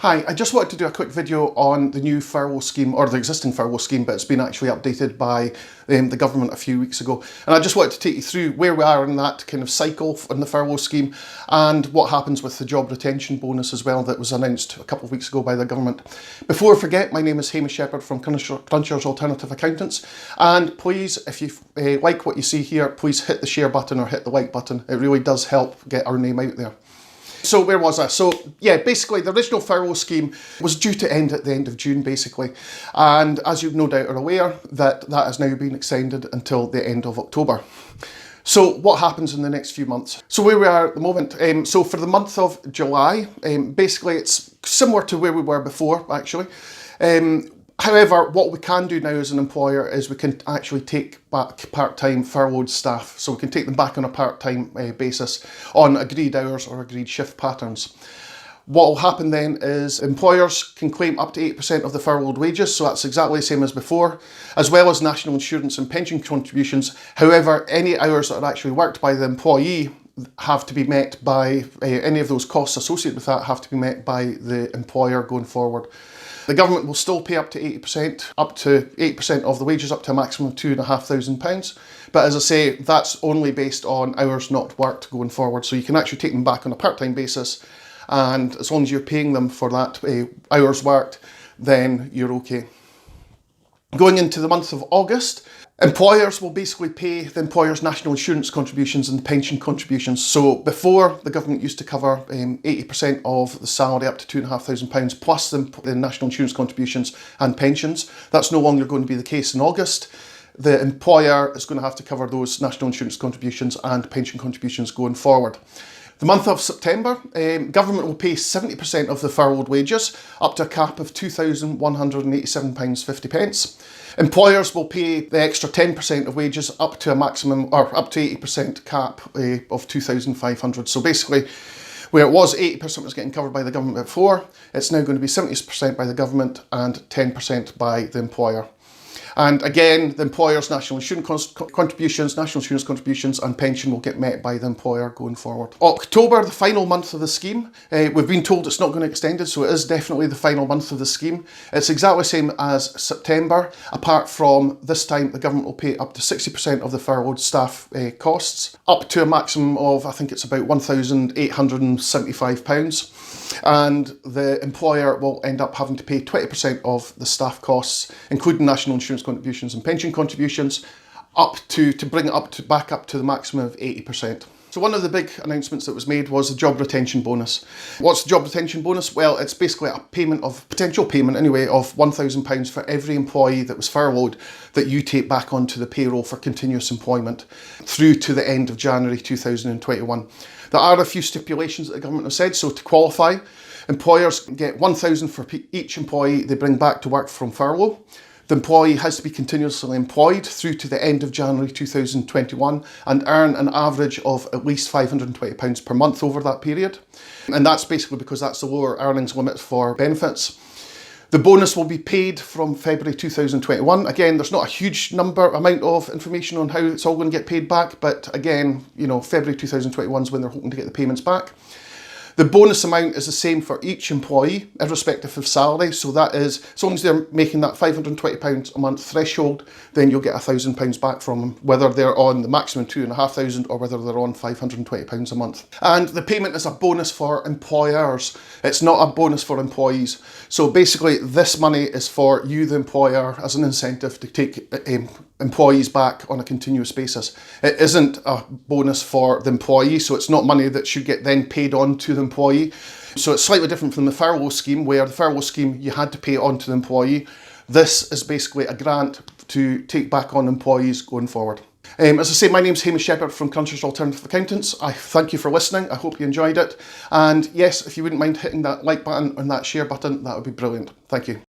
Hi, I just wanted to do a quick video on the new furlough scheme, or the existing furlough scheme, but it's been actually updated by the government a few weeks ago. And I just wanted to take you through where we are in that kind of cycle in the furlough scheme and what happens with the job retention bonus as well that was announced a couple of weeks ago by the government. Before I forget, my name is Hamish Shepherd from Cruncher's Alternative Accountants. And please, if you like what you see here, please hit the share button or hit the like button. It really does help get our name out there. So where was I? So yeah, basically the original furlough scheme was due to end at the end of June basically. And as you no doubt are aware, that has now been extended until the end of October. So what happens in the next few months? So where we are at the moment, so for the month of July, basically it's similar to where we were before actually. However, what we can do now as an employer is we can actually take back part-time furloughed staff. So we can take them back on a part-time basis on agreed hours or agreed shift patterns. What will happen then is employers can claim up to 8% of the furloughed wages, so that's exactly the same as before, as well as national insurance and pension contributions. However, any hours that are actually worked by the employee have to be met by, any of those costs associated with that have to be met by the employer going forward. The government will still pay up to 80%, up to 8% of the wages, up to a maximum of £2,500. But as I say, that's only based on hours not worked going forward. So you can actually take them back on a part-time basis. And as long as you're paying them for that hours worked, then you're okay. Going into the month of August, employers will basically pay the employer's national insurance contributions and pension contributions. So before, the government used to cover 80% of the salary up to £2,500 plus the national insurance contributions and pensions. That's no longer going to be the case in August. The employer is going to have to cover those national insurance contributions and pension contributions going forward. The month of September, government will pay 70% of the furloughed wages up to a cap of £2,187.50. Employers will pay the extra 10% of wages up to a maximum, or up to 80% cap of £2,500. So basically, where it was 80% was getting covered by the government before, it's now going to be 70% by the government and 10% by the employer. And again, the employer's national insurance contributions and pension will get met by the employer going forward. October, the final month of the scheme. We've been told it's not going to get extended, so it is definitely the final month of the scheme. It's exactly the same as September, apart from this time the government will pay up to 60% of the furloughed staff costs, up to a maximum of, I think it's about £1,875. And the employer will end up having to pay 20% of the staff costs, including national insurance contributions and pension contributions, to bring it back up to the maximum of 80%. So one of the big announcements that was made was the job retention bonus. What's the job retention bonus? Well, it's basically a potential payment anyway, of £1,000 for every employee that was furloughed that you take back onto the payroll for continuous employment through to the end of January 2021. There are a few stipulations that the government have said. So to qualify, employers get £1,000 for each employee they bring back to work from furlough. The employee has to be continuously employed through to the end of January 2021 and earn an average of at least £520 per month over that period. And that's basically because that's the lower earnings limit for benefits. The bonus will be paid from February 2021. Again, there's not a huge amount of information on how it's all going to get paid back, but again, you know, February 2021 is when they're hoping to get the payments back. The bonus amount is the same for each employee, irrespective of salary. So that is, as long as they're making that £520 a month threshold, then you'll get £1,000 back from them, whether they're on the maximum £2,500 or whether they're on £520 a month. And the payment is a bonus for employers. It's not a bonus for employees. So basically, this money is for you, the employer, as an incentive to take employees back on a continuous basis. It isn't a bonus for the employee, so it's not money that should get then paid on to the employee. So it's slightly different from the furlough scheme, where the furlough scheme you had to pay on to the employee. This is basically a grant to take back on employees going forward. As I say, my name's Hamish Shepherd from Cruncher's Alternative Accountants. I thank you for listening. I hope you enjoyed it. And yes, if you wouldn't mind hitting that like button and that share button, that would be brilliant. Thank you.